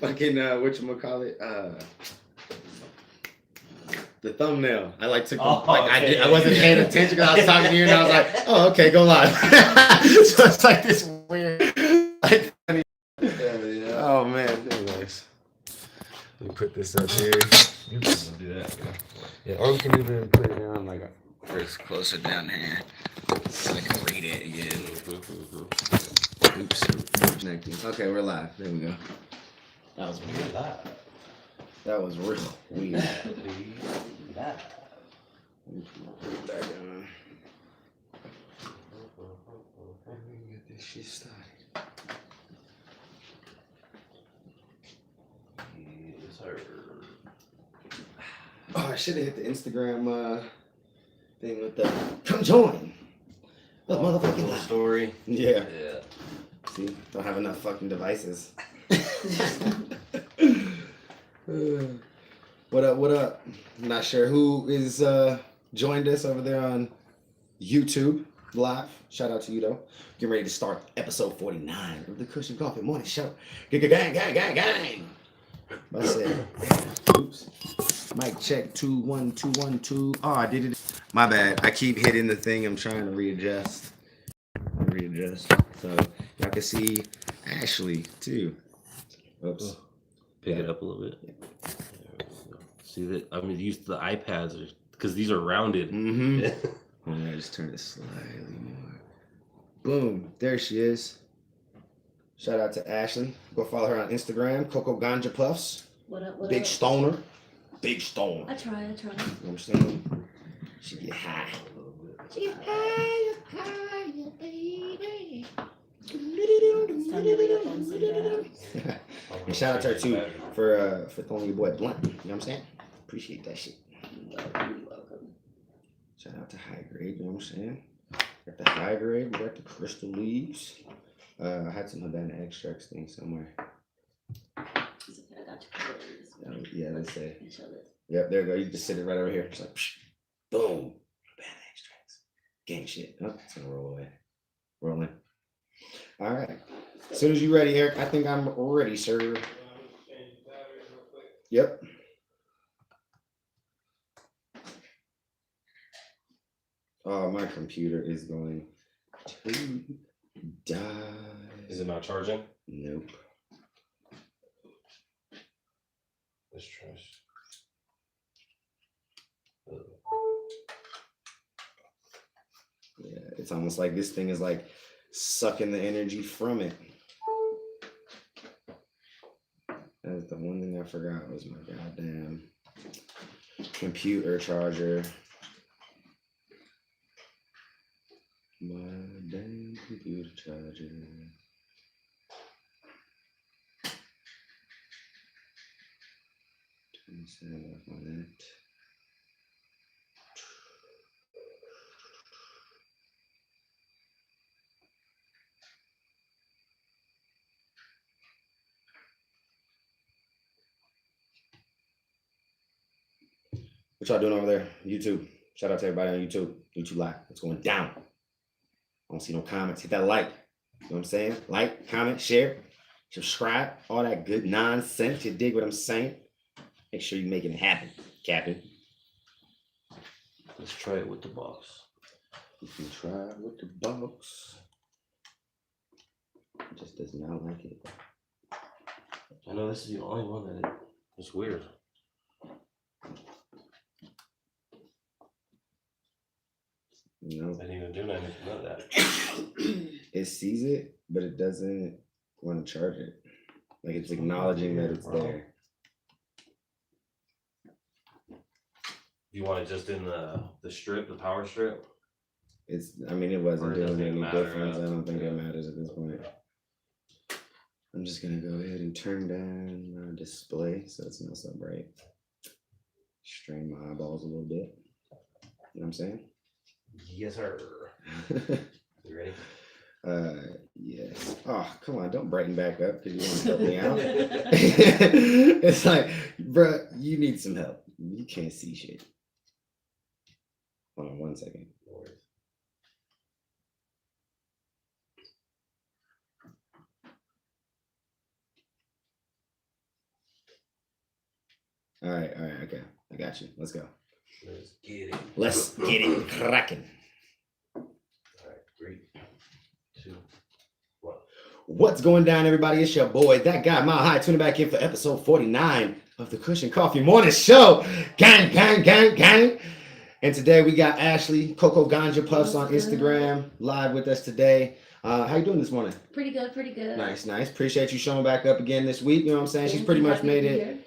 fucking whatchamacallit, the thumbnail. I like took the, I wasn't paying attention because I was talking to you and I was like, oh, okay, go live. So it's like this weird, like funny. Yeah. Oh man. Anyways, let me put this up here. You can do that. Yeah, or we can even put it down like first closer down here so I can read it again. Oops. Okay, we're live. There we go. That was weird. That was real weird. Put that down. Let me get this shit started. Yes, sir. Oh, I should have hit the Instagram thing with the come join the motherfucking live story. Yeah. See, don't have enough fucking devices. What up? What up? I'm not sure who is joined us over there on YouTube live. Shout out to you though. Getting ready to start episode 49 of the Kush Coughfee Morning Show. Gang. I said, oops. Mic check 2 1 2 1 2. Oh, I did it. My bad. I keep hitting the thing. I'm trying to readjust. So y'all can see Ashley too. Oops. Pick it up a little bit. Yeah. See that? I'm used to the iPads because these are rounded. Mm-hmm. I just turned it slightly more. Boom. There she is. Shout out to Ashley. Go follow her on Instagram. Coco Ganja Puffs. What up? Big stoner. I try. You know what I'm saying? She get high. She's high, baby. And shout out to her too for throwing your boy blunt. You know what I'm saying? Appreciate that shit. You're welcome. Shout out to High Grade. You know what I'm saying? Got the High Grade. We got the crystal leaves. I had some Havana extracts thing somewhere. I got you. Yeah, let's say. Yep, there we go. You can just sit it right over here. Just like, psh, boom. Bad extracts. Gang shit. Oh, it's gonna roll away. Rolling. All right. As soon as you're ready, Eric, I think I'm ready, sir. Yep. Oh, my computer is going to die. Is it not charging? Nope. Let's trash. Yeah, it's almost like this thing is like sucking the energy from it. That's the one thing I forgot was my goddamn computer charger. My damn computer charger. Turn the sound off on that. What y'all doing over there? YouTube. Shout out to everybody on YouTube. YouTube Live. It's going down. I don't see no comments. Hit that like. You know what I'm saying? Like, comment, share, subscribe, all that good nonsense. You dig what I'm saying? Make sure you're making it happen, Captain. Let's try it with the box. You can try it with the box. It just does not like it. I know this is the only one that is weird. No. I didn't even do anything about that. It sees it, but it doesn't want to charge it. Like it's acknowledging that it's there. You want it just in the strip, the power strip? I mean, it wasn't doing any matter, difference. I don't think it matters at this point. I'm just gonna go ahead and turn down my display so it's not so bright. Strain my eyeballs a little bit. You know what I'm saying? Yes, sir. You ready? Yes. Oh, come on, don't brighten back up because you want to help me out. It's like, bro, you need some help. You can't see shit. Hold on 1 second. All right. Okay, I got you. Let's go. Let's get it. Let's get it cracking. All right, 3, 2, 1. What's going down, everybody? It's your boy, that guy, MileHigh, tuning back in for episode 49 of the Kush Coughfee Morning Show. Gang, gang, gang, gang. And today we got Ashley, Coco Ganja Puffs on Instagram, live with us today. How you doing this morning? Pretty good, pretty good. Nice. Appreciate you showing back up again this week. You know what I'm saying? She's pretty much made it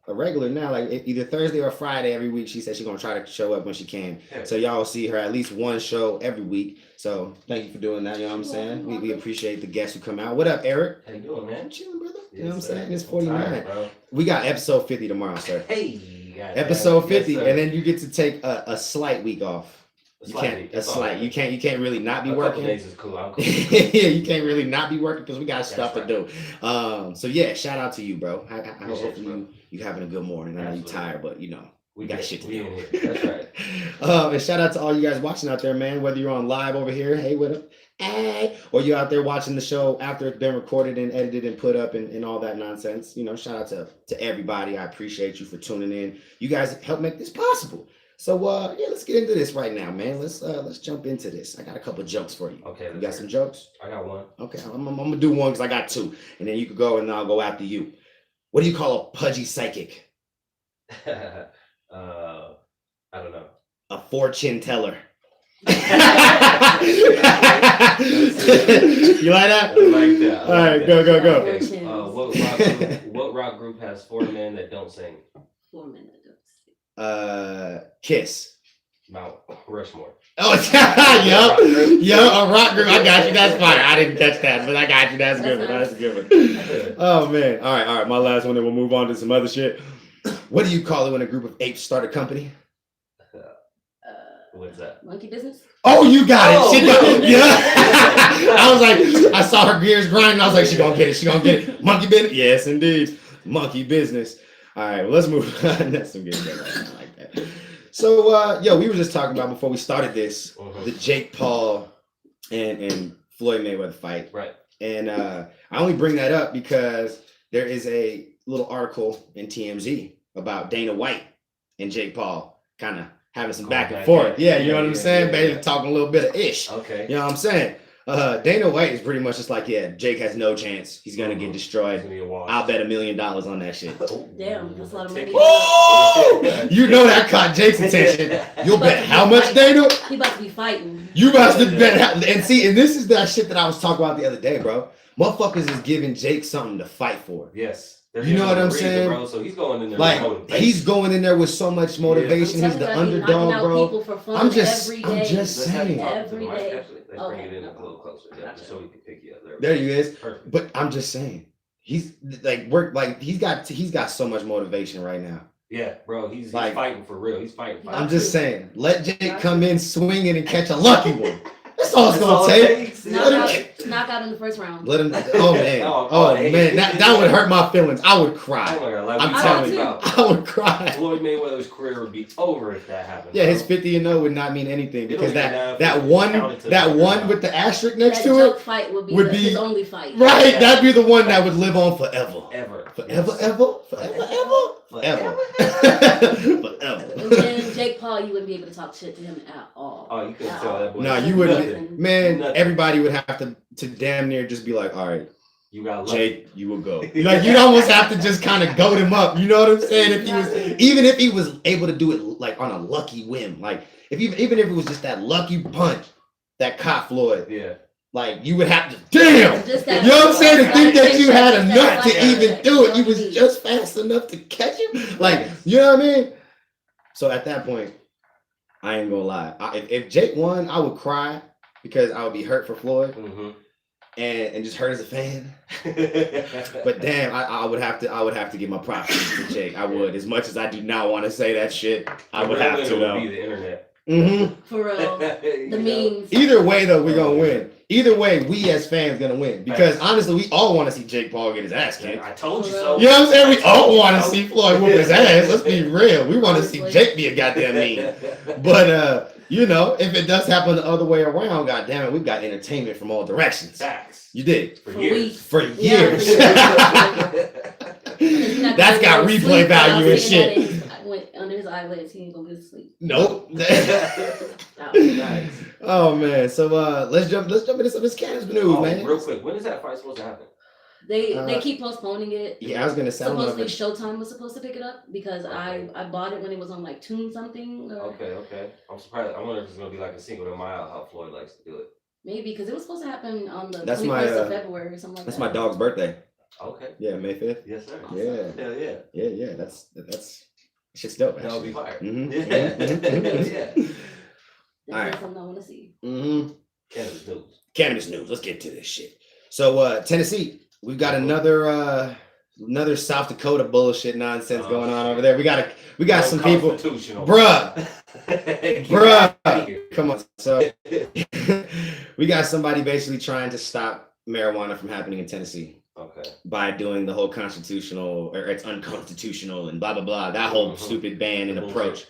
a regular now, like either Thursday or Friday every week. She said she's gonna try to show up when she can. So y'all will see her at least one show every week. So thank you for doing that. You know what I'm saying? We appreciate the guests who come out. What up, Eric? How you doing, man? I'm chilling, brother. Yes, You know what I'm sir. saying? It's 49. Tired, bro. We got episode 50 tomorrow, sir. Hey, Episode 50, yes, and then you get to take a slight week off. You can't really not be working. Days is cool. I'm cool. Yeah, you can't really not be working because we got stuff to do. So yeah, shout out to you, bro. I hope you having a good morning. I know you're tired, but you know we got shit to do. That's right. And shout out to all you guys watching out there, man. Whether you're on live over here, hey, what up? Hey, or you out there watching the show after it's been recorded and edited and put up and all that nonsense. You know, shout out to everybody. I appreciate you for tuning in. You guys help make this possible. So yeah, let's get into this right now, man. Let's jump into this. I got a couple jokes for you. Okay. You got some jokes? I got one. Okay, I'm gonna do one because I got two, and then you could go and I'll go after you. What do you call a pudgy psychic? I don't know. A fortune teller. You like that? I like that. All right, go. Okay. What rock group has 4 men that don't sing? 4 minutes. Kiss. Mount Rushmore. Oh, yo, a rock group. I got you. That's fine. I didn't catch that, but I got you. That's good. That's a good one. Oh man. All right. My last one, then we'll move on to some other shit. What do you call it when a group of apes start a company? What's that? Monkey business? Oh, you got it. She got it. Yeah. I was like, I saw her gears grinding. I was like, she gonna get it. Monkey business? Yes, indeed. Monkey business. All right, well, let's move on. That's some good stuff. I like that. So, we were just talking about before we started this, the Jake Paul and Floyd Mayweather fight. Right. And I only bring that up because there is a little article in TMZ about Dana White and Jake Paul kind of having some back and forth. Yeah, you know what I'm saying? Basically talking a little bit of ish. Okay. You know what I'm saying? Dana White is pretty much just like, yeah, Jake has no chance. He's going to get destroyed. I'll bet $1 million on that shit. Damn, that's a lot of money. Oh! You know that caught Jake's attention. You'll bet how much, Dana? He about to be fighting. You must have bet. And this is that shit that I was talking about the other day, bro. Motherfuckers is giving Jake something to fight for. Yes. You know what I'm saying? Bro, so he's going in there like he's going in there with so much motivation. He's the underdog, bro. I'm just saying. Every day. Let's bring it in a little closer, so we can pick you up. There he is. Perfect. But I'm just saying, he's he's got so much motivation right now. Yeah, bro, he's fighting for real. He's fighting. I'm just saying, let Jake come in swinging and catch a lucky one. That's all it's gonna take. Knock out in the first round. Let him. Oh man. That would hurt my feelings. I would cry. I'm telling you, I would cry. Floyd Mayweather's career would be over if that happened. Yeah, his 50-0 would not mean anything because that one with the asterisk next to it fight would be his only fight. Right, that'd be the one that would live on forever. Forever. And then Jake Paul, you wouldn't be able to talk shit to him at all. Oh, you couldn't tell that boy. No, you wouldn't. Man, everybody would have to damn near just be like, all right, you got Jake, you will go. Like you'd almost have to just kind of goad him up. You know what I'm saying? Even if he was able to do it like on a lucky whim, like even if it was just that lucky punch that caught Floyd. Yeah. Like you would have to, damn, you know what I'm saying? To think that you had enough to even do it, you was just fast enough to catch him. Like, you know what I mean? So at that point, I ain't gonna lie. If Jake won, I would cry because I would be hurt for Floyd and just hurt as a fan. But damn, I would have to give my props to Jake. I would, as much as I do not want to say that shit. I would have to though. Be the internet. For real, the memes. Either way, though, we're gonna win. Either way, we as fans gonna win because honestly, we all want to see Jake Paul get his ass kicked. I told you so. You know what I'm saying? We all want to see Floyd whoop his ass. Let's be real. We want to see Jake be a goddamn mean. But you know, if it does happen the other way around, goddamn it, we've got entertainment from all directions. Facts. You did for years. For years. That's got replay value and shit. Went under his eyelids. He ain't gonna get to sleep. Nope. Nice. Oh man. So let's jump into some of this cannabis news, man. Real quick, when is that fight supposed to happen? They keep postponing it. Yeah, I was gonna say. Supposedly Showtime was supposed to pick it up because I bought it when it was on like Toon something. Okay. I'm surprised. I wonder if it's gonna be like a sequel to Mile, how Floyd likes to do it. Maybe because it was supposed to happen on the 21st of February or something like that. That's my dog's birthday. Okay. Yeah, May 5th. Yes, sir. Yeah. Hell yeah. Yeah. That's shit's dope. That would be fire. Mm-hmm. Yeah. All right. That's something I want to see. Mm-hmm. Cannabis news. Let's get to this shit. So Tennessee, we've got another South Dakota bullshit nonsense going on over there. We got some people, bruh. Come on. So we got somebody basically trying to stop marijuana from happening in Tennessee. Okay. By doing the whole constitutional or it's unconstitutional and blah blah blah. That whole stupid ban and approach.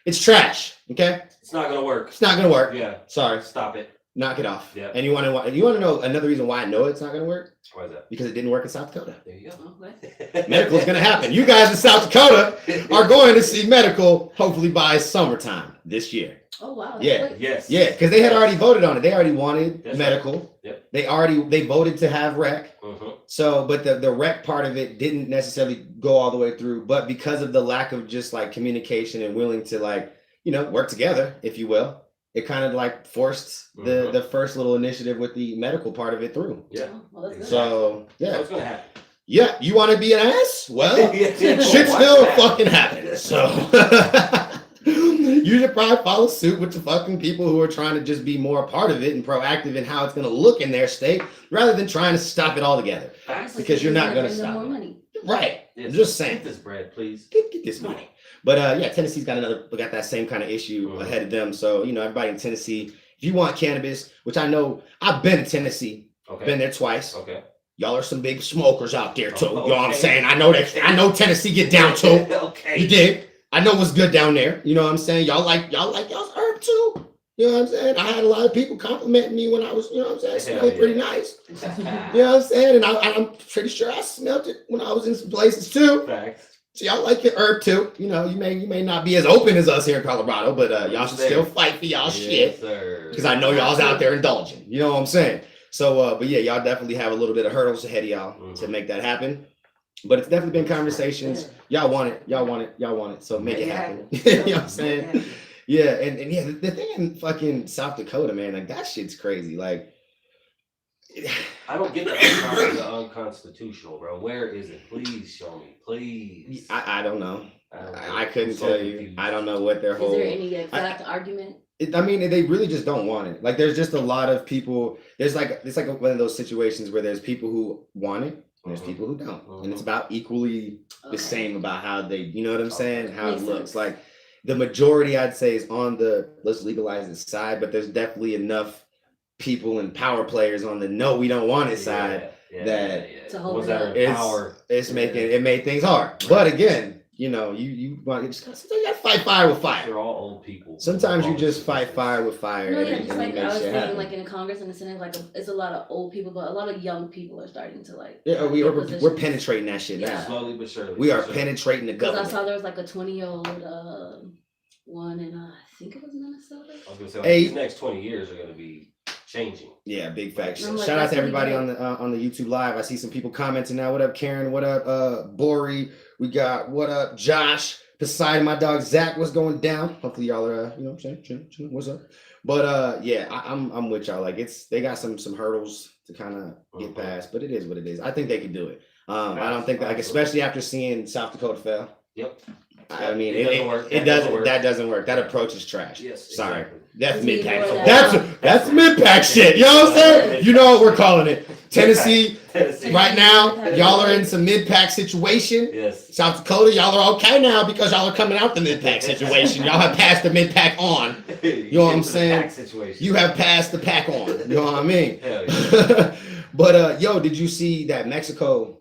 It's trash. Okay. It's not gonna work. It's not gonna work. Yeah. Sorry. Stop it. Knock it off. Yeah. And you want to know another reason why I know it's not gonna work? Why is that? Because it didn't work in South Dakota. There you go. Okay. Medical's gonna happen. You guys in South Dakota are going to see medical hopefully by summertime this year. Oh wow. Yeah. Yes. Yeah, because they had already voted on it. They already wanted medical. Right. Yep. They voted to have rec. So, but the rec part of it didn't necessarily go all the way through. But because of the lack of just like communication and willing to like, work together, if you will, it kind of like forced the first little initiative with the medical part of it through. Yeah. Oh, well, that's good. So yeah. What's gonna happen? Yeah, you want to be an ass? Well, shit still fucking happens. So you should probably follow suit with the fucking people who are trying to just be more a part of it and proactive in how it's going to look in their state, rather than trying to stop it altogether. Because you're not going to stop it. Right. I'm just saying. Get this bread, please. Get this money. But yeah, Tennessee's got that same kind of issue ahead of them. So everybody in Tennessee, if you want cannabis, which I know I've been to Tennessee, been there twice. Okay. Y'all are some big smokers out there too. You know what I'm saying? I know Tennessee get down too. Okay. You dig? I know what's good down there. You know what I'm saying? Y'all like y'all's herb too. You know what I'm saying? I had a lot of people complimenting me when I was, you know what I'm saying? It smelled pretty nice. You know what I'm saying? And I'm pretty sure I smelled it when I was in some places too. Facts. So y'all like your herb too. You may not be as open as us here in Colorado, but y'all should still fight for y'all shit. Because I know y'all's out there indulging. You know what I'm saying? So, but yeah, y'all definitely have a little bit of hurdles ahead of y'all to make that happen. But it's definitely been conversations. Y'all want it. So make it happen. You know what I'm saying? Yeah, and yeah, the thing in fucking South Dakota, man, like that shit's crazy. Like, I don't get the unconstitutional, bro. Where is it? Please show me, please. I don't know. I couldn't tell you. I don't know what their whole. Is there any exact argument? I mean, they really just don't want it. Like, there's just a lot of people. It's like one of those situations where there's people who want it, and there's people who don't, and it's about equally the same about how they. You know what I'm saying? How it looks like. The majority, I'd say, is on the let's legalize it side, but there's definitely enough people and power players on the no, we don't want it side that to hold it's making it made things hard. But again, you want to sometimes you gotta fight fire with fire. They're all old people. Sometimes you just fight fire with fire. No, yeah, just like I was thinking, like in Congress and the Senate, like it's a lot of old people, but a lot of young people are starting to like. Yeah, we're penetrating that shit now. Slowly but surely. We are penetrating the government. Because I saw there was like a 20-year-old one in I think it was Minnesota. I was gonna say these next 20 years are gonna be changing. Yeah, big facts. Like, shout out to everybody on the YouTube live. I see some people commenting now. What up, Karen? What up, Bori? We got what up, Josh? Poseidon, my dog Zach. What's going down? Hopefully y'all are chilling. What's up? But yeah, I'm with y'all. Like they got some hurdles to kind of get past, but it is what it is. I think they can do it. I don't think that, like, especially after seeing South Dakota fail. Yep. I mean, it doesn't work. That doesn't work. That approach is trash. Yes. Sorry. Exactly. That's mid-pack. That's mid-pack shit. You know what I'm saying? You know what we're calling it. Tennessee. Right now, y'all are in some mid-pack situation. Yes. South Dakota, y'all are okay now because y'all are coming out the mid-pack situation. Y'all have passed the mid-pack on. You know what I'm saying? You have passed the pack on. You know what I mean? Hell yeah. But yo, did you see that Mexico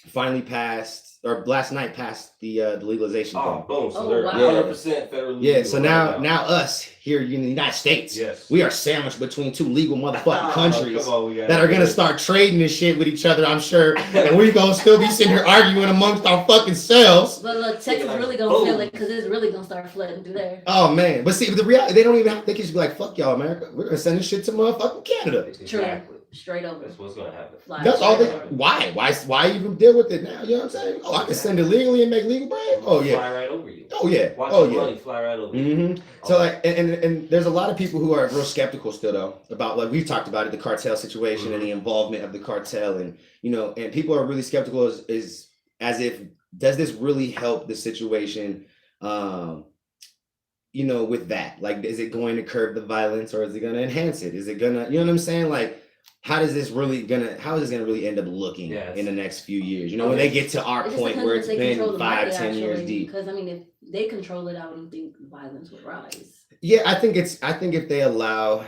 finally passed, or last night passed the legalization thing. Boom. So Oh, they're wow. 100% federally Yeah, legal so right now us here in the United States, Yes. we are sandwiched between two legal motherfucking countries Come on, that are gonna start trading this shit with each other, I'm sure, and we gonna still be sitting here arguing amongst our fucking selves. But look, Texas really gonna feel it because it's really gonna start flooding through there. Oh man, but see, the reality, they don't even have, they can just be like, fuck y'all, America, we're gonna send this shit to motherfucking Canada. Exactly. Straight over. That's what's gonna happen. That's all they. Why even deal with it now? You know what I'm saying? Oh, I can send it legally and make legal bread. Oh yeah. Fly right over you. Oh yeah. Watch Oh the yeah. money fly right over you. So like, and there's a lot of people who are real skeptical still though about, like we've talked about it, the cartel situation and the involvement of the cartel, and you know, and people are really skeptical is as if, does this really help the situation? You know, with that, like, is it going to curb the violence or is it going to enhance it? Is it gonna, you know what I'm saying? Like, how is this really gonna really end up looking in the next few years? You know, when they get to our point where it's been 5-10 years deep. Because I mean, if they control it, I don't think violence would rise. Yeah, I think if they allow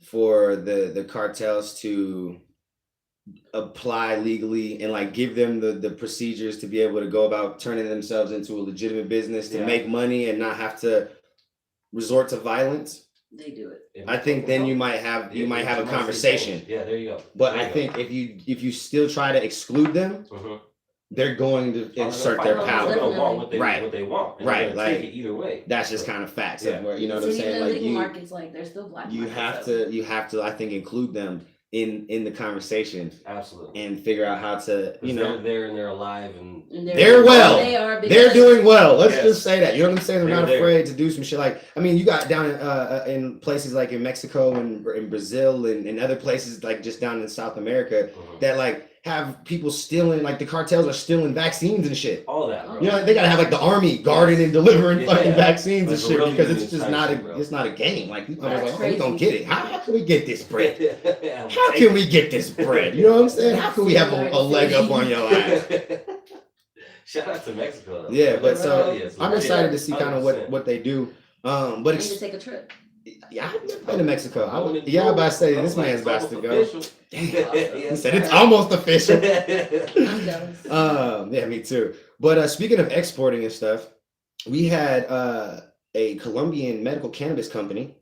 for the cartels to apply legally and like give them the procedures to be able to go about turning themselves into a legitimate business to make money and not have to resort to violence, they do it. I think then you might have a conversation. Yeah, there you go. But I think if you still try to exclude them, they're going to insert their power. They're gonna want what they want. Right, like take it either way. That's just kind of facts. Of where, you know what I'm saying? Like Like markets, like there's still black. You have to. I think include them in the conversation. Absolutely. And figure out how to, you know, they're there and they're alive and they're well. They're doing well. Let's just say that. You know what I'm saying? They're not afraid to do some shit. Like, I mean, you got down in places like in Mexico and in Brazil and other places like just down in South America that like have people stealing, like the cartels are stealing vaccines and shit. All that, bro. You know, they gotta have like the army guarding and delivering fucking vaccines and shit because it's just not a game. Like, people are like, oh, we don't get it. How can we get this bread? How can we get this bread? You know what I'm saying? How can we have a leg up on your ass? Shout out to Mexico though. Yeah, but so I'm excited to see kind of what they do. But it's to take a trip. Yeah, I've never been to Mexico. I'm about to say this man's about to go. Damn. He said it's almost official. I'm jealous. Yeah, me too. But speaking of exporting and stuff, we had a Colombian medical cannabis company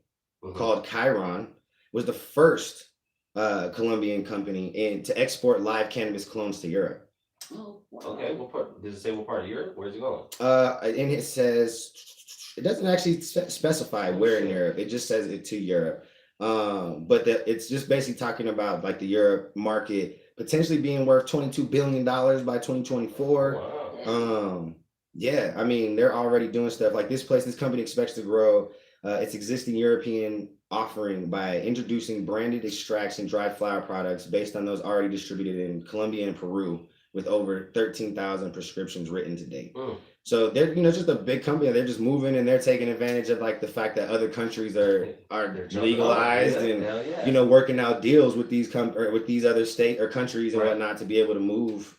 called Chiron. Was the first Colombian company to export live cannabis clones to Europe. Oh, wow. Okay, what part? Does it say what part of Europe? Where's it going? And it says, it doesn't actually specify where in Europe. It just says it to Europe. But it's just basically talking about like the Europe market potentially being worth $22 billion by 2024. Wow. Yeah, I mean, they're already doing stuff like this company expects to grow its existing European offering by introducing branded extracts and dried flower products based on those already distributed in Colombia and Peru, with over 13,000 prescriptions written to date. So they're, you know, just a big company. They're just moving and they're taking advantage of like the fact that other countries are legalized and you know, working out deals with these with these other state or countries and whatnot to be able to move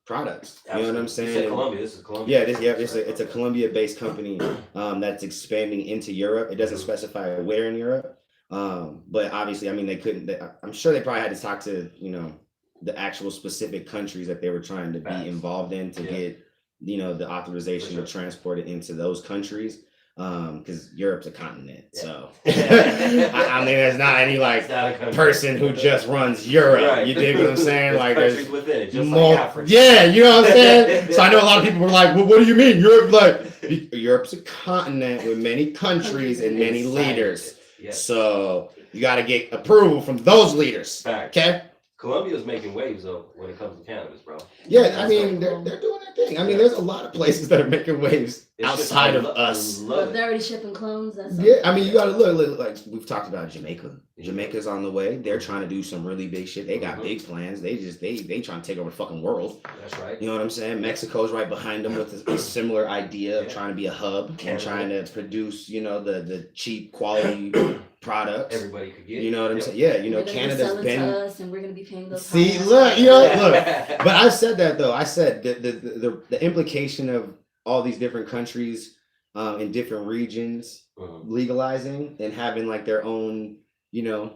products. You know what I'm saying? Colombia. This is Colombia. Yeah, it's a Colombia-based company that's expanding into Europe. It doesn't specify where in Europe, but obviously, I mean, they couldn't. I'm sure they probably had to talk to, you know, the actual specific countries that they were trying to be involved in to get, you know, the authorization to transport it into those countries, because Europe's a continent. So I mean, there's not any like person who just runs Europe. You dig what I'm saying? Like there's within it, just like Africa. Yeah, you know what I'm saying? So I know a lot of people were like, well, what do you mean Europe? Like, Europe's a continent with many countries and many leaders. So you got to get approval from those leaders. Okay. Colombia's making waves though when it comes to cannabis, bro. Yeah, I mean they're doing their thing. I mean, there's a lot of places that are making waves outside of us. But they're already shipping clones. I mean, you gotta look like we've talked about Jamaica. Jamaica's on the way. They're trying to do some really big shit. They got big plans. They trying to take over the fucking world. That's right. You know what I'm saying? Mexico's right behind them with a similar idea of trying to be a hub and trying to produce, you know, the cheap quality products everybody could get. You know what I'm saying? Yeah, you know, Canada's been to us and we're gonna be paying those. See, look. But I said that though. I said the implication of all these different countries in different regions legalizing and having like their own, you know,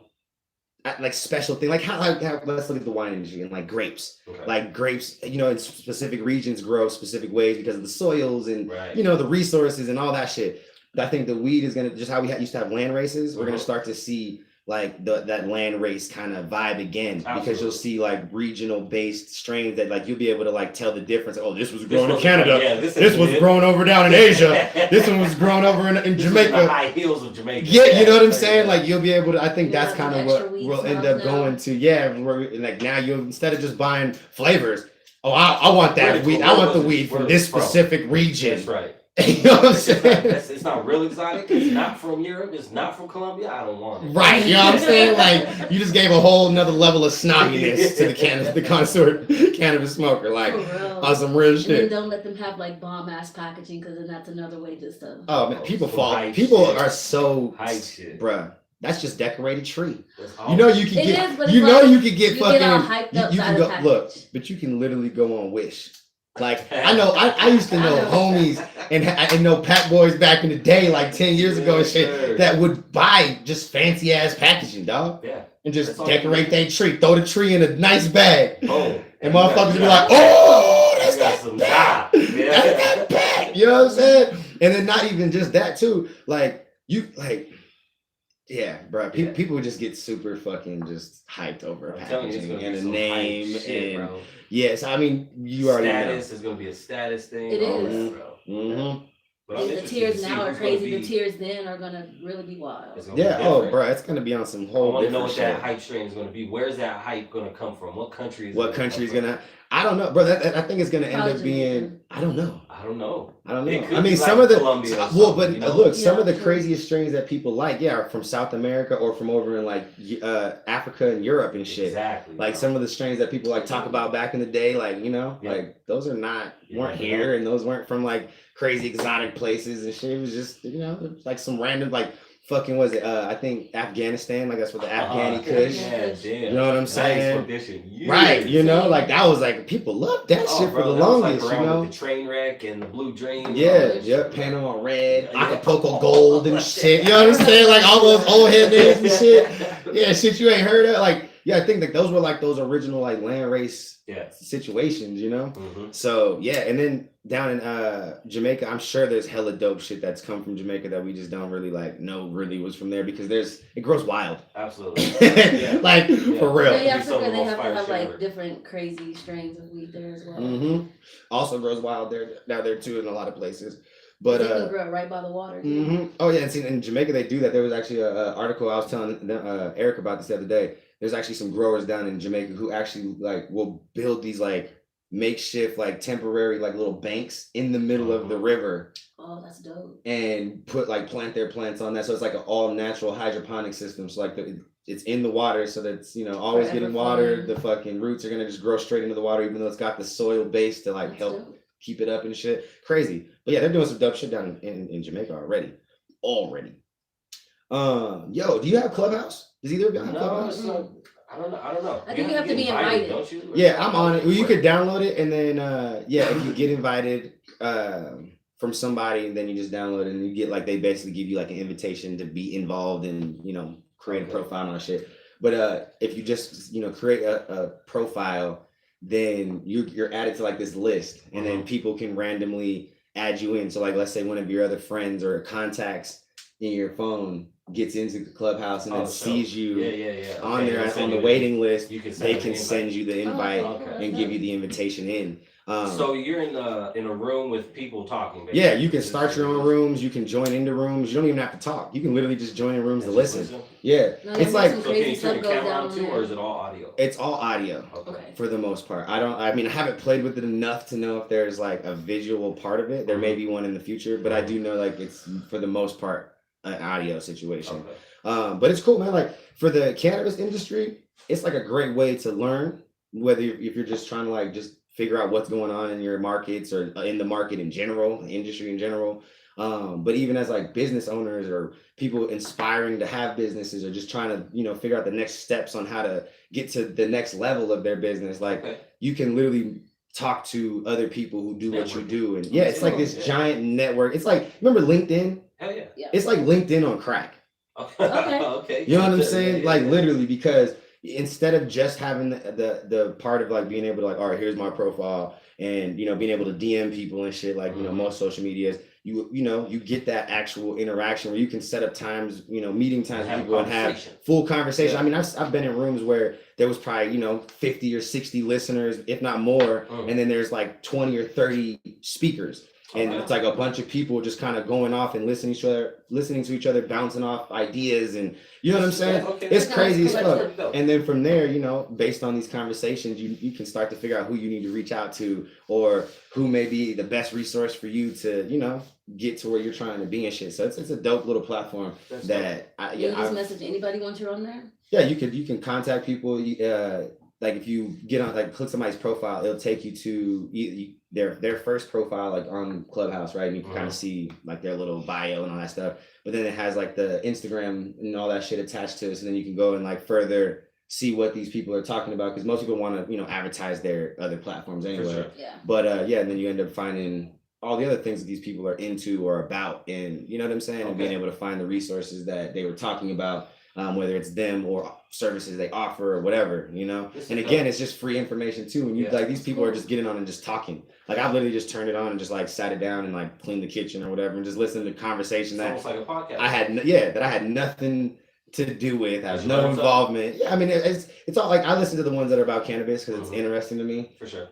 like special thing, like how let's look at the wine industry and like grapes. Okay. Like grapes, you know, in specific regions grow specific ways because of the soils and Right. you know the resources and all that shit. I think the weed is gonna just how we used to have land races. We're gonna start to see like that land race kind of vibe again because you'll see like regional based strains that like you'll be able to like tell the difference. Oh, this was grown in Canada. Yeah, this was grown over down in Asia. This one was grown over in Jamaica. The high hills of Jamaica. Yeah, you know what I'm saying? Like you'll be able to. I think Yeah, that's kind of extra what weed we'll end smells up now. going to. Yeah, like now you instead of just buying flavors. Oh, I want that weed. I want the weed from this specific region. That's right. You know what I'm saying? It's not real exotic. It's not from Europe. It's not from Colombia. I don't want it. Right, you know what I'm saying? Like you just gave a whole nother level of snobbiness to the connoisseur cannabis smoker, like For real. on some real And then shit. don't let them have like bomb ass packaging because then that's another way just to. Oh man, people Some fall. hype People shit. are so, Hype shit. bruh. That's just decorated tree. That's all. You know you can It get. is, but You it's know like you can get you fucking. get all hyped up you by can the go package. look, but you can literally go on Wish. Like I know, I used to know homies and know Pat boys back in the day, like 10 years ago and shit, Sure. that would buy just fancy ass packaging, dog, Yeah. and just That's all decorate you their tree, throw the tree in a nice bag, Oh. and motherfuckers would be like, "Oh, that's I got that some bag, top. that's that bag." You know what I'm saying? And then not even just that too, like you like. Yeah, bro. Yeah. People would just get super fucking just hyped over a I'm telling you, it's packaging gonna and be a some name hype shit, and bro. yes, I mean you already Status is gonna be a status thing. It all is. that, bro. know. But I'm And the interested tears to see now are who's gonna crazy. The be- tears then are gonna really be wild. it's gonna be Yeah. Oh, different. bro, it's gonna be on some I whole want to know different what that shit. hype strain is going to be. Where's that hype going to come from? What country is it What gonna country's come from? gonna? I don't know, bro. I think it's gonna end Probably up being. Jamaica. I don't know. I don't know. I don't It know. could I mean, be some like of the Colombia or well, something, but you know? look, some Yeah, of the true. craziest strains that people like, yeah, are from South America or from over in like Africa and Europe and shit. Exactly. Like bro. some of the strains that people like talk about back in the day, like you know, Yeah. like those are not You weren't never here, know. and those weren't from like crazy exotic places and shit. It was just you know like some random like fucking was it? I think Afghanistan, like that's what the Afghani Kush. Yeah, damn. You know what I'm Nice saying? condition. Yeah. Right, you know, like that was like people loved that Oh, shit bro, for the that was, longest, like, you around know. with the train wreck and the blue dream. and all Yeah, that yeah, shit. Panama Red, Yeah. Acapulco Gold and shit. You know what I'm saying? Like all those old head names and shit. Yeah, shit you ain't heard of. Like, yeah, I think like those were like those original like land race Yeah. situations, you know? Mm-hmm. So yeah, and then down in Jamaica, I'm sure there's hella dope shit that's come from Jamaica that we just don't really like know really was from there because it grows wild. Absolutely. Like Yeah. for real. Yeah, Be I some of figure the they most have to fire have shit like ever. different crazy strains of weed there as well. Also grows wild there down there too in a lot of places. But They can grow it right by the water. too. Oh yeah, and see in Jamaica they do that. There was actually a article I was telling Eric about this the other day. There's actually some growers down in Jamaica who actually like will build these like makeshift like temporary like little banks in the middle of the river Oh, that's dope. and plant their plants on that. So it's like an all natural hydroponic system. So like it's in the water, so that it's always Forever getting water. flowing. The fucking roots are gonna just grow straight into the water, even though it's got the soil base to like That's help dope. keep it up and shit. Crazy. But yeah, they're doing some dope shit down in Jamaica already. Yo, do you have Clubhouse? Does either of y'all have No, Clubhouse? it's not. I don't know. I think you have to be invited. Don't you? Yeah, I'm on it. Well, you could download it and then yeah, if you get invited from somebody and then you just download it and you get like they basically give you like an invitation to be involved and create a profile and all that shit. But if you just create a profile, then you're added to like this list and then people can randomly add you in. So like let's say one of your other friends or contacts in your phone gets into the Clubhouse and then sees you on there on the waiting list, they can send you the invite and give you the invitation in. So you're in a room with people talking. Basically. Yeah, you can start your own rooms. You can join into rooms. You don't even have to talk. You can literally just join in rooms to listen. Yeah, No, it's there's like some So can you crazy turn stuff the goes camera down on too, there. or is it all audio? it's all audio Okay. for the most part. I mean, I haven't played with it enough to know if there's like a visual part of it. There may be one in the future, but I do know like it's for the most part an audio situation. Okay. But it's cool, man. Like for the cannabis industry, it's like a great way to learn. Whether if you're just trying to like just figure out what's going on in your markets or in the market in general, the industry in general. But even as like business owners or people inspiring to have businesses or just trying to figure out the next steps on how to get to the next level of their business, like you can literally talk to other people who do what you do, and it's like this giant network. It's like remember LinkedIn? Hell yeah. It's like LinkedIn on crack. Okay. You know what I'm saying? Like literally, because instead of just having the part of like being able to like, all right, here's my profile, and you know, being able to DM people and shit, like you know, most social medias, you get that actual interaction where you can set up times, you know, meeting times with people and have full conversation. Yeah. I mean, I've been in rooms where there was probably, you know, 50 or 60 listeners, if not more, and then there's like 20 or 30 speakers. And it's like a bunch of people just kind of going off and listening to each other, bouncing off ideas, and you know what I'm saying? Yeah, it's crazy as fuck. And then from there, you know, based on these conversations, you can start to figure out who you need to reach out to, or who may be the best resource for you to, you know, get to where you're trying to be and shit. So it's a dope little platform. That's that dope. You just message anybody once you're on there? Yeah, you can contact people. Like if you get on, like click somebody's profile, it'll take you to their first profile, like on Clubhouse, right? And you can kind of see like their little bio and all that stuff. But then it has like the Instagram and all that shit attached to it. So then you can go and like further see what these people are talking about, because most people want to, you know, advertise their other platforms anyway. Sure. Yeah. But yeah, and then you end up finding all the other things that these people are into or about, and you know what I'm saying, and being able to find the resources that they were talking about. Whether it's them or services they offer or whatever, you know. And again, it's just free information too. And you like, these people are just getting on and just talking. Like I've literally just turned it on and just like sat it down and like cleaned the kitchen or whatever and just listened to conversation that almost like a podcast. that I had nothing to do with. I have no involvement. Yeah, I mean, it's all like, I listen to the ones that are about cannabis because it's interesting to me. For sure.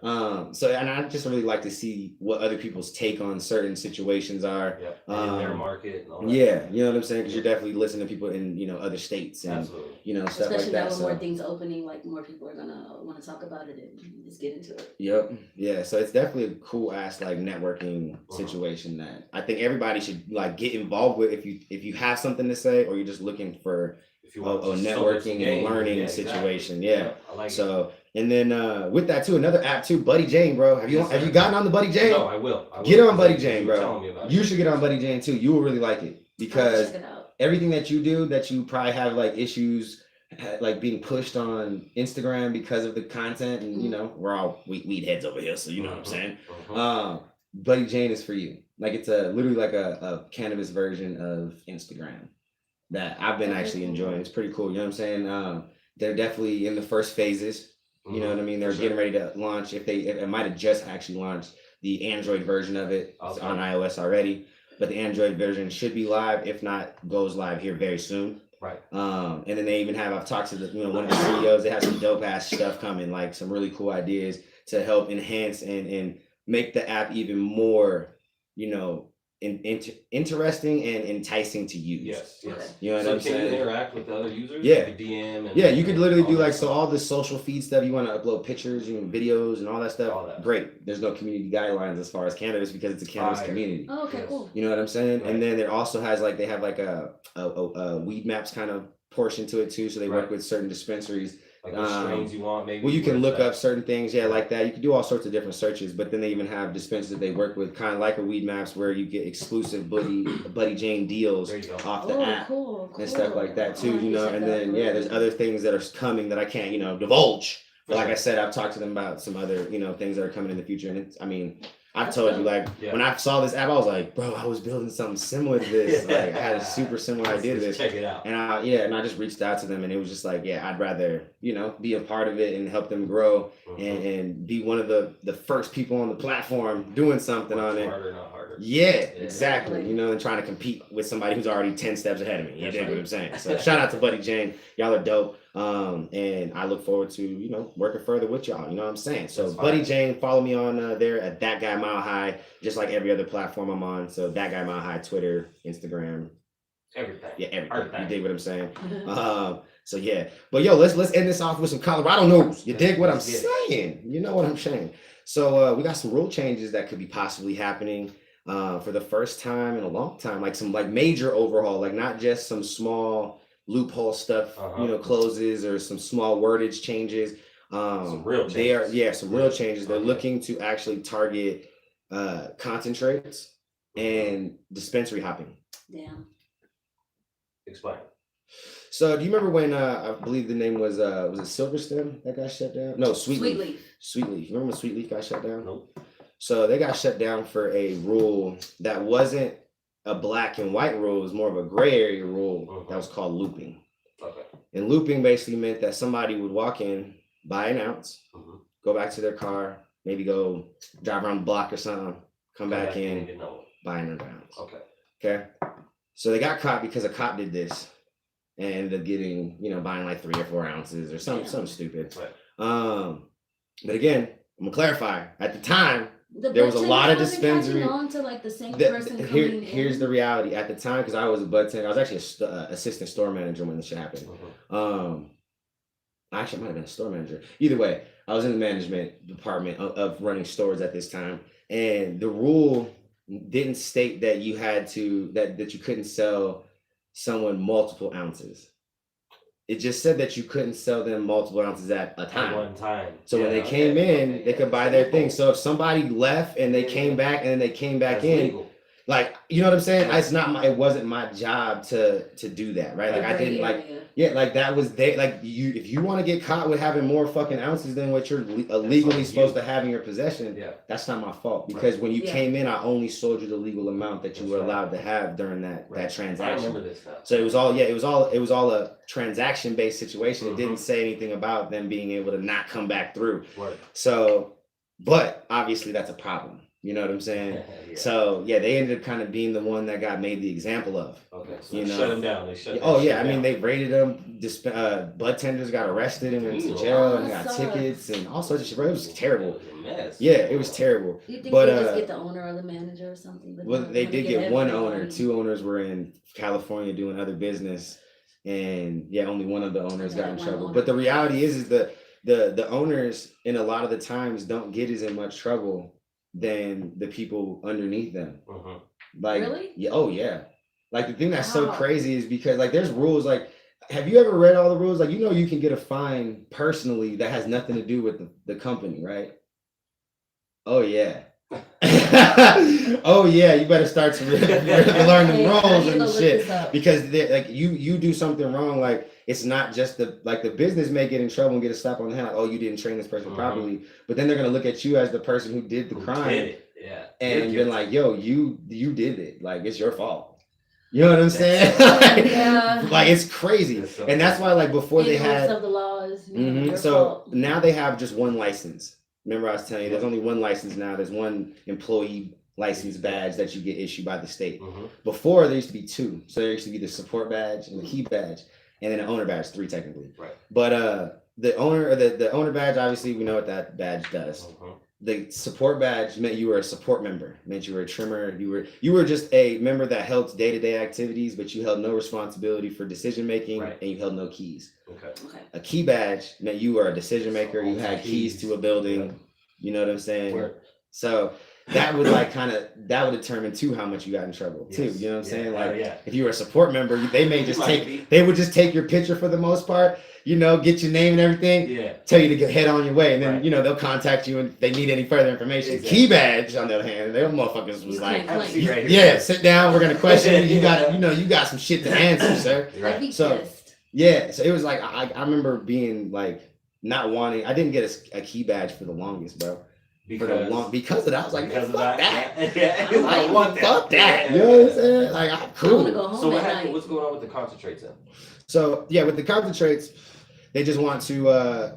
So, and I just really like to see what other people's take on certain situations are. Yep. In their market. And all that. Yeah, you know what I'm saying? Because you're definitely listening to people in, you know, other states and, you know, stuff especially like that. Especially now with more things opening, like more people are gonna want to talk about it and just get into it. Yep. Yeah. So it's definitely a cool ass like networking situation that I think everybody should like get involved with if you have something to say, or you're just looking for a networking and learning situation. Exactly. Yeah. I like so it. And then with that too, another app too, Buddy Jane, bro. Have you gotten on the Buddy Jane? No, I will. Get on Buddy Jane, bro. You should get on Buddy Jane too. You will really like it, because everything that you do that you probably have like issues like being pushed on Instagram because of the content, and you know, we're all weed heads over here, so you know what I'm saying. Buddy Jane is for you. Like it's literally like a cannabis version of Instagram that I've been actually enjoying. It's pretty cool. You know what I'm saying? They're definitely in the first phases. You know what I mean? They're getting ready to launch. If it might have just actually launched the Android version of it. It's on iOS already, but the Android version should be live. If not, goes live here very soon. Right. And then they even have, I've talked to one of the CEOs. They have some dope ass stuff coming, like some really cool ideas to help enhance and make the app even more, you know, interesting and enticing to use. Yes. You know what I'm saying? Can you interact with the other users? Yeah. Like DM and you could literally do like, so all the social feed stuff, you want to upload pictures and videos and all that stuff. Great. There's no community guidelines as far as cannabis, because it's a cannabis community. Oh, okay, cool. You know what I'm saying? Right. And then there also has like, they have like a weed maps kind of portion to it too. So they work with certain dispensaries. Like the strains you want, maybe. Well, you can look up certain things, like that. You can do all sorts of different searches, but then they even have dispensaries that they work with, kind of like a Weed Maps, where you get exclusive Buddy Jane deals off the app and stuff like that too, you know. And then there's other things that are coming that I can't, divulge. But like I said, I've talked to them about some other, things that are coming in the future, and it's, I've told you, like, when I saw this app, I was like, bro, I was building something similar to this. Like, I had a super similar idea to this. Check it out. And I just reached out to them, and it was just like, I'd rather, be a part of it and help them grow and be one of the first people on the platform doing something on it. Harder, not harder. Yeah, exactly. And trying to compete with somebody who's already 10 steps ahead of me. You dig what I'm saying? So shout out to Buddy Jane. Y'all are dope. And I look forward to, working further with y'all. You know what I'm saying? So Buddy Jane, follow me on there at That Guy Mile High, just like every other platform I'm on. So That Guy Mile High, Twitter, Instagram. Everything. Yeah, everything. You dig what I'm saying? So yeah. But yo, let's end this off with some Colorado news. You dig what I'm saying? You know what I'm saying? So we got some rule changes that could be possibly happening for the first time in a long time. Like some major overhaul, like not just some small loophole stuff, closes, or some small wordage changes. Some real changes. Some real changes. They're looking to actually target concentrates and dispensary hopping. Damn. Explain. So do you remember when I believe the name was it Silverstem that got shut down? No, Sweetleaf. Sweetleaf. Remember when Sweetleaf got shut down? Nope. So they got shut down for a rule that wasn't a black and white rule. It was more of a gray area rule that was called looping. Okay. And looping basically meant that somebody would walk in, buy an ounce, go back to their car, maybe go drive around the block or something, come back in, buy another ounce. Okay. So they got caught because a cop did this and ended up getting, buying like 3 or 4 ounces or something stupid. Right. But again, I'm gonna clarify. At the time, there was a lot of dispensary. On to like the same person here's the reality. At the time, because I was a bud tender, I was actually an assistant store manager when this shit happened. Actually, I might have been a store manager. Either way, I was in the management department of running stores at this time, and the rule didn't state that you had to that you couldn't sell someone multiple ounces. It just said that you couldn't sell them multiple ounces at a time. At one time. So when they came in, they could buy their thing. So if somebody left and they came back and then they came back in, legal. like, you know what I'm saying? It wasn't my job to do that, right? Like I didn't like that was they like you. If you want to get caught with having more fucking ounces than what you're legally supposed to have in your possession, that's not my fault. Because when you came in, I only sold you the legal amount that you were allowed to have during that transaction. I remember this now. So it was all a transaction based situation. It didn't say anything about them being able to not come back through. So, but obviously that's a problem. You know what I'm saying? So they ended up kind of being the one that got made the example of. Okay, so shut them down. I mean, they raided them. Bud tenders got arrested and went to jail and got tickets and all sorts of shit. Bro, it was terrible. It was terrible. You think they just get the owner or the manager or something? Well, they did get one owner. 2 owners were in California doing other business, and only one of the owners got in trouble. But the reality is the owners in a lot of the times don't get as in much trouble than the people underneath them. Like, really? Like the thing that's so crazy is because like there's rules. Like, have you ever read all the rules? Like, you can get a fine personally that has nothing to do with the company, right? Oh yeah. You better start to learn the rules and shit, because like you do something wrong, like it's not just the business may get in trouble and get a slap on the hand, like, oh, you didn't train this person properly, but then they're gonna look at you as the person who did the crime and been like, yo, you did it, like it's your fault. You know what I'm saying? Like it's crazy, and that's why like before they had of the laws. So now they have just one license. Remember I was telling you, there's only one license now. There's one employee license badge that you get issued by the state. Before there used to be 2. So there used to be the support badge and the key badge, and then the owner badge, 3 technically. Right. But the owner badge, obviously we know what that badge does. The support badge meant you were a support member. Meant you were a trimmer. You were just a member that helped day-to-day activities, but you held no responsibility for decision making, and you held no keys. Okay. A key badge meant you were a decision maker. You had keys to a building. You know what I'm saying? So that would that would determine too how much you got in trouble too. You know what I'm saying? Like if you were a support member, they would just take your picture for the most part. Get your name and everything, tell you to get head on your way, and then they'll contact you if they need any further information. Key badge, on the other hand, they motherfuckers was like, sit down, we're gonna question you. You got some shit to answer, sir. So it was like I remember being like not wanting. I didn't get a key badge for the longest, bro. Because of that, I was like, fuck that. I want fuck that. You know what I'm saying? Like, I'm cool. So what's going on with the concentrates then? So with the concentrates, they just want to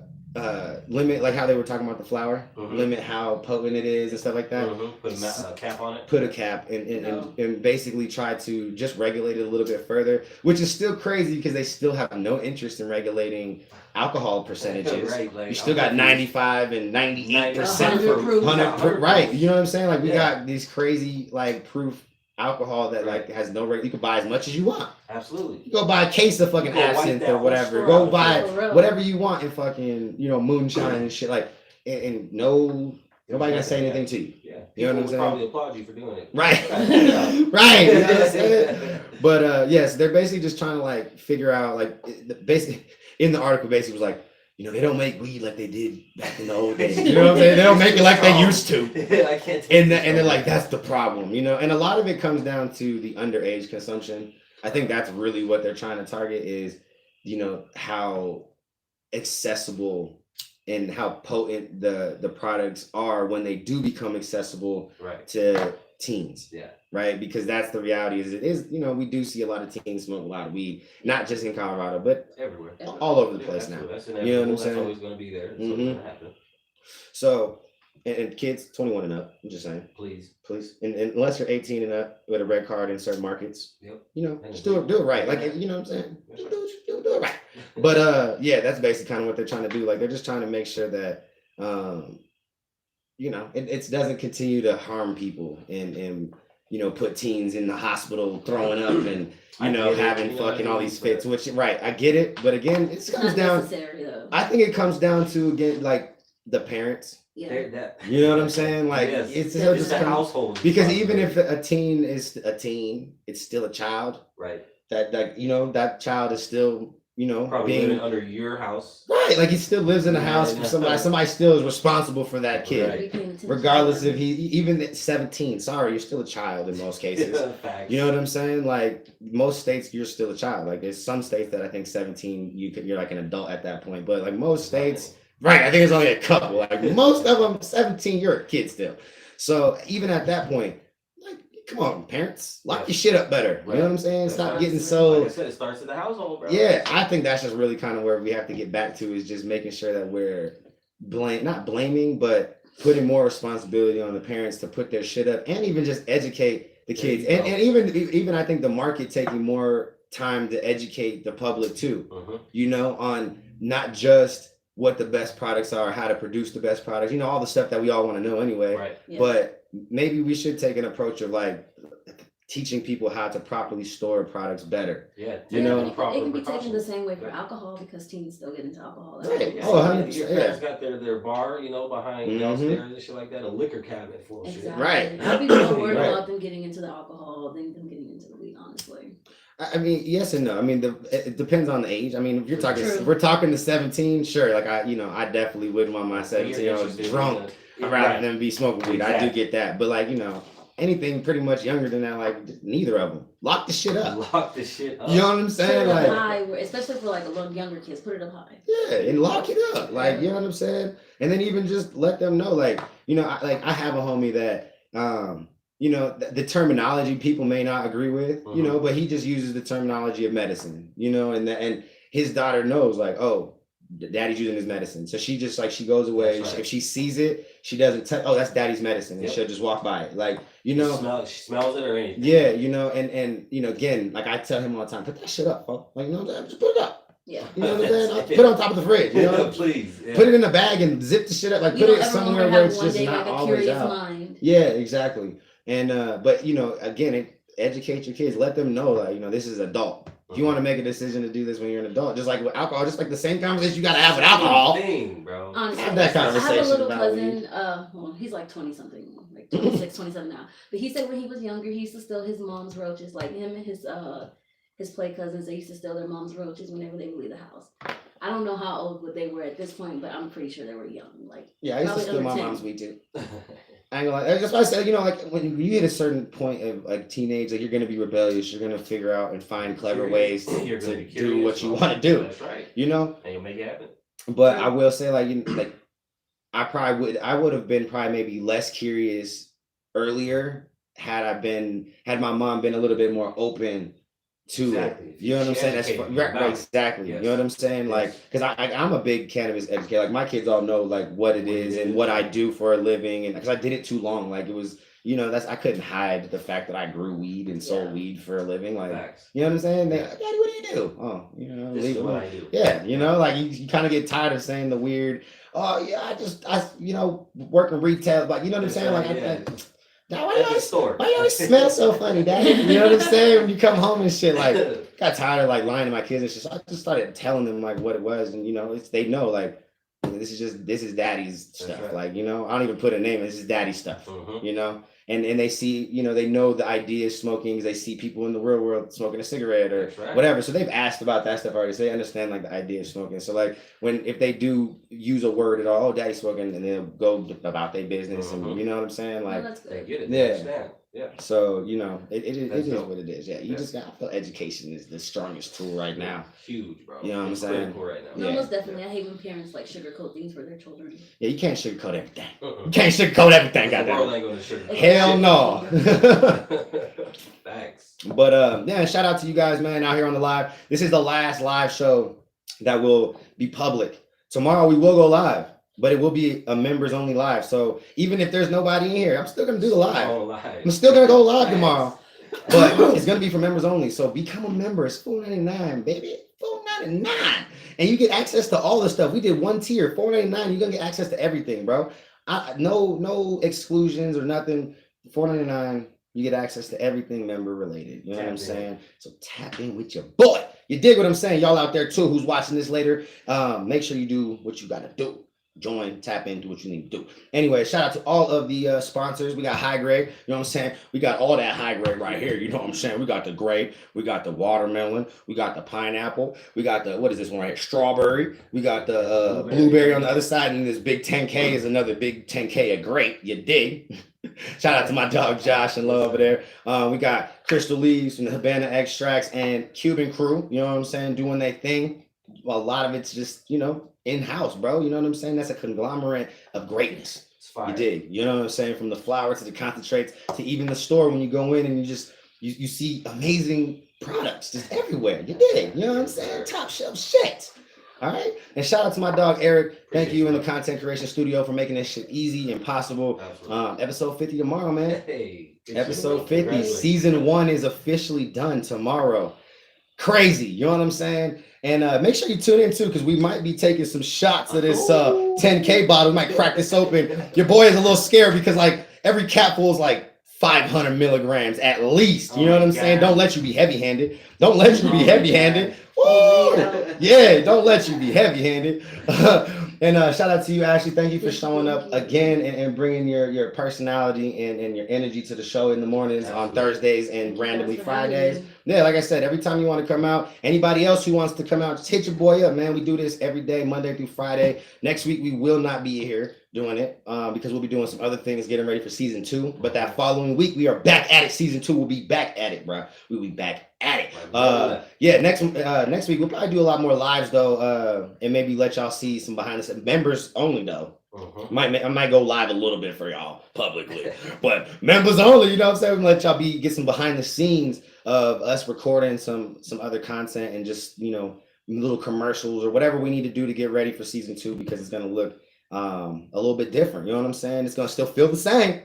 limit, like how they were talking about the flour, limit how potent it is and stuff like that. Put a cap on it. Put a cap and basically try to just regulate it a little bit further, which is still crazy because they still have no interest in regulating alcohol percentages. You still got 95 and 98% for 100 proof. Right. You know what I'm saying? Like we got these crazy like proof alcohol that like has no rate. You can buy as much as you want. Absolutely. You go buy a case of fucking absinthe or whatever. Go buy whatever you want in fucking moonshine and shit. Like and nobody gonna say anything to you. Yeah. You know what I'm saying? Probably applaud you for doing it. Right. Right. You know what I'm saying? But yes, they're basically just trying to like figure out like basically in the article basically was like, they don't make weed like they did back in the old days. You know what I'm saying? They don't make it like they used to. I can't. And they're like, that's the problem, And a lot of it comes down to the underage consumption. I think that's really what they're trying to target is, how accessible and how potent the products are when they do become accessible to teens. Yeah. Right, because that's the reality. Is it is, you know, we do see a lot of teens smoke a lot of weed, not just in Colorado, but everywhere, all over the place now. That's you know what I'm saying? That's always going to be there. That's going to happen. So, and kids 21 and up, I'm just saying, please, and unless you're 18 and up with a red card in certain markets, you know, just do it right. Like, you know what I'm saying? Do it right. But yeah, that's basically kind of what they're trying to do. Like, they're just trying to make sure that you know, it doesn't continue to harm people and you know, put teens in the hospital throwing up and, you know, having fucking all these fits, which, right, I get it. But again, it comes down, I think it comes down to, again, like the parents. Yeah. You know what I'm saying? Like, it's just the household. Because even if a teen is a teen, it's still a child. Right. That you know, that child is still, you know, probably living under your house. Right, like he still lives in a house for somebody. Somebody still is responsible for that kid, regardless if he even at 17. Sorry, you're still a child in most cases. You know what I'm saying? Like most states, you're still a child. Like there's some states that I think 17, you're like an adult at that point. But like most states, right? I think it's only a couple. Like most of them, 17, you're a kid still. So even at that point, come on, parents, lock your shit up better. You know what I'm saying? Stop getting so. Like I said, it starts in the household, bro. Yeah, I think that's just really kind of where we have to get back to, is just making sure that we're not blaming, but putting more responsibility on the parents to put their shit up and even just educate the kids. And even I think the market taking more time to educate the public too, you know, on not just what the best products are, how to produce the best products, you know, all the stuff that we all want to know anyway. Right. Yeah. But maybe we should take an approach of like teaching people how to properly store products better. Yeah, you know, it can be taken the same way for alcohol, because teens still get into alcohol. Right. Oh, 100%. Your parents got their bar, you know, behind downstairs and shit like that, a liquor cabinet full of shit. Right. I'd be more worried about them getting into the alcohol than them getting into the weed, honestly. I mean, yes and no. I mean, it depends on the age. I mean, if you're talking, if we're talking to 17, sure. Like I definitely wouldn't want my 17-year-old drunk rather than be smoking weed. I do get that, but like, you know, anything pretty much younger than that, like neither of them. Lock the shit up. Lock the shit up. You know what I'm saying? Put it like up high, especially for like a little younger kids. Put it up high. Yeah, and lock it up. Like, you know what I'm saying? And then even just let them know, like, you know, I have a homie that you know, the terminology people may not agree with, you know, but he just uses the terminology of medicine, you know, and his daughter knows, like, oh, daddy's using his medicine. So she just, like, she goes away. Right. If she sees it, she doesn't tell, oh, that's daddy's medicine. And she'll just walk by it. Like, you know. She smells it or anything. Yeah, you know, and you know, again, like I tell him all the time, put that shit up, folks. Like, you know what I'm saying? Just put it up. Yeah. You know what I'm saying? Put it on top of the fridge. You know? Please. Yeah. Put it in a bag and zip the shit up. Like, put it somewhere where it's just not always out. Mind. Yeah, exactly. And but you know, again, educate your kids. Let them know, like, you know, this is adult. If you want to make a decision to do this when you're an adult, just like with alcohol, just like the same conversation you got to have with alcohol. Bro. Honestly, have that conversation. I have a little cousin. Well, he's like 20 something, like 26, 27 now. But he said when he was younger, he used to steal his mom's roaches. Like him and his play cousins, they used to steal their mom's roaches whenever they would leave the house. I don't know how old they were at this point, but I'm pretty sure they were young. Like, yeah, I used to steal my mom's weed too. I ain't gonna lie. That's why I said, you know, like when you hit a certain point of like teenage, like you're gonna be rebellious. You're gonna figure out and find clever ways to do what you want to do. That's right. You know, and you'll make it happen. But I will say, like, you know, like I would have been probably maybe less curious earlier had my mom been a little bit more open to it. You know what I'm saying? That's right, exactly. Yes. You know what I'm saying? Like, because I'm a big cannabis educator. Like, my kids all know like what it is and what I do for a living, and because I did it too long, like it was, you know, I couldn't hide the fact that I grew weed and sold weed for a living. Like, you know what I'm saying? They, Daddy, what do you do? Oh, you know, this is what I do. Yeah, you know, like you kind of get tired of saying the weird. Oh yeah, I you know, work in retail, but you know what I'm saying? Like, Dad, why you always smell so funny, Daddy? You know what I'm saying? When you come home and shit, like, got tired of like lying to my kids and shit. So I just started telling them like what it was, and you know, they know like, you know, this is Daddy's stuff. Right. Like, you know, I don't even put a name. This is Daddy's stuff. You know, and they see, you know, they know the idea of smoking. They see people in the real world smoking a cigarette or whatever. So they've asked about that stuff already. So they understand like the idea of smoking. So like if they do use a word at all, oh, Daddy's smoking, and they'll go about their business, and you know what I'm saying? Like, they get it. Yeah. Yeah. So, you know, it is dope. what it is. Yeah. You just got to feel education is the strongest tool right now. Huge, bro. You know what I'm saying? Critical right now. No, most definitely. I hate when parents like sugarcoat things for their children. Yeah, you can't sugarcoat everything. You can't sugarcoat everything, The world goddamn. ain't gonna sugarcoat. Hell no. Thanks. But yeah, shout out to you guys, man, out here on the live. This is the last live show that will be public. Tomorrow we will go live, but it will be a members only live. So even if there's nobody in here, I'm still gonna do the live. I'm still gonna go live tomorrow, but it's gonna be for members only. So become a member. It's $4.99, baby. $4.99, and you get access to all the stuff. We did one tier, $4.99. You're gonna get access to everything, bro. No exclusions or nothing. $4.99. You get access to everything member related. You know what I'm saying? So tap in with your boy. You dig what I'm saying? Y'all out there too, who's watching this later, make sure you do what you gotta do. Join, tap in, do what you need to do. Anyway, shout out to all of the sponsors. We got high grade. You know what I'm saying? We got all that high grade right here. You know what I'm saying? We got the grape. We got the watermelon. We got the pineapple. We got the, what is this one right here? Strawberry. We got the blueberry on the other side. And this big 10K is another big 10K of grape. You dig? Shout out to my dog Josh and Love over there. We got Crystal Leaves from the Havana Extracts and Cuban Crew. You know what I'm saying? Doing their thing. Well, a lot of it's just, you know, in-house, bro. You know what I'm saying? That's a conglomerate of greatness. You dig? You know what I'm saying? From the flour to the concentrates to even the store when you go in and you see amazing products just everywhere. You dig? You know what I'm saying? Top shelf shit. All right. And shout out to my dog Eric. Thank you in the content creation studio for making this shit easy and possible. Episode 50 tomorrow, man. Hey, episode 50. Season 1 is officially done tomorrow. Crazy. You know what I'm saying? And make sure you tune in too, because we might be taking some shots of this 10K bottle. We might crack this open. Your boy is a little scared because like every capful is like 500 milligrams at least. You know what I'm saying? Don't let you be heavy-handed. Don't let you be heavy-handed. Woo! Yeah, don't let you be heavy-handed. And shout out to you, Ashley. Thank you for showing up again and bringing your personality and your energy to the show in the mornings on Thursdays and randomly Fridays. Yeah, like I said, every time you want to come out, anybody else who wants to come out, just hit your boy up, man. We do this every day, Monday through Friday. Next week, we will not be here doing it because we'll be doing some other things, getting ready for season 2. But that following week, we are back at it. Season 2 will be back at it, bro. We'll be back at it. Yeah, next week, we'll probably do a lot more lives, though, and maybe let y'all see some behind the scenes. Members only, though. I might go live a little bit for y'all publicly, but members only, you know what I'm saying? Let y'all get some behind the scenes of us recording some other content and just, you know, little commercials or whatever we need to do to get ready for season 2, because it's going to look a little bit different. You know what I'm saying? It's going to still feel the same,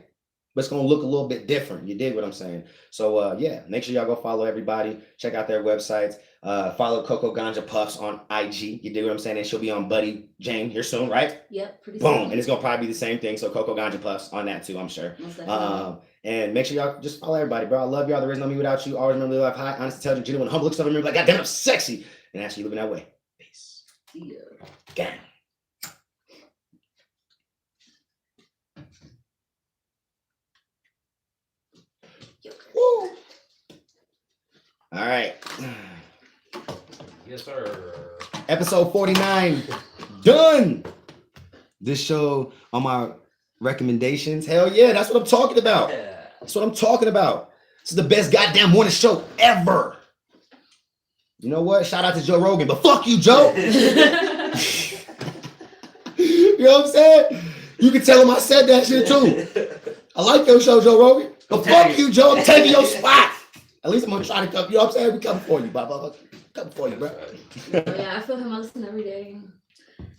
but it's going to look a little bit different. You dig what I'm saying? So yeah, make sure y'all go follow everybody. Check out their websites. Follow Coco Ganja Puffs on IG. You dig what I'm saying? And she'll be on Buddy Jane here soon, right? Yep, pretty Boom. soon. And it's going to probably be the same thing. So Coco Ganja Puffs on that too, I'm sure. And make sure y'all just follow everybody, bro. I love y'all. There is no me without you. Always remember to live life high, honest, intelligent, genuine, humble, stuff. Remember, like, God damn, I'm sexy. And actually living that way. Peace. Yeah. Gang. Woo. All right. Yes, sir. Episode 49. Done. This show on my recommendations. Hell yeah, that's what I'm talking about. That's what I'm talking about. This is the best goddamn morning show ever. You know what? Shout out to Joe Rogan, but fuck you, Joe. You know what I'm saying? You can tell him I said that shit too. I like your show, Joe Rogan. But fuck you, Joe. I'm taking your spot. At least I'm gonna try to come. You know what I'm saying? We coming for you, blah. Coming for you, bro. Yeah, I feel him. I listen every day,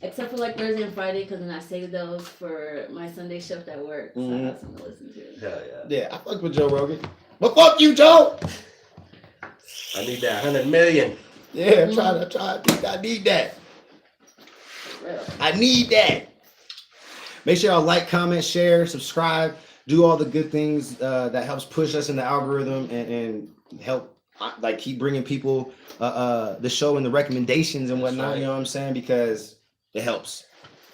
except for like Thursday and Friday, because then I save those for my Sunday shift at work. So I have something to listen to. Hell yeah. Yeah, I fuck with Joe Rogan. But fuck you, Joe. I need that 100 million. Yeah, I'm trying. I need that. I need that. Make sure y'all like, comment, share, subscribe, do all the good things that helps push us in the algorithm and help like keep bringing people the show and the recommendations and whatnot. Right. You know what I'm saying? Because it helps.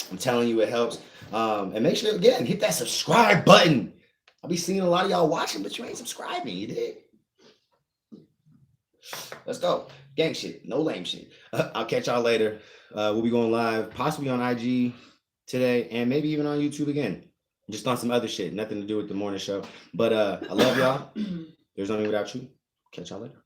I'm telling you, it helps. And make sure again hit that subscribe button. I'll be seeing a lot of y'all watching, but you ain't subscribing. You did. Let's go. Gang shit, no lame shit. I'll catch y'all later. We'll be going live, possibly on IG today, and maybe even on YouTube again. Just on some other shit, nothing to do with the morning show. But I love y'all. There's nothing without you. Catch y'all later.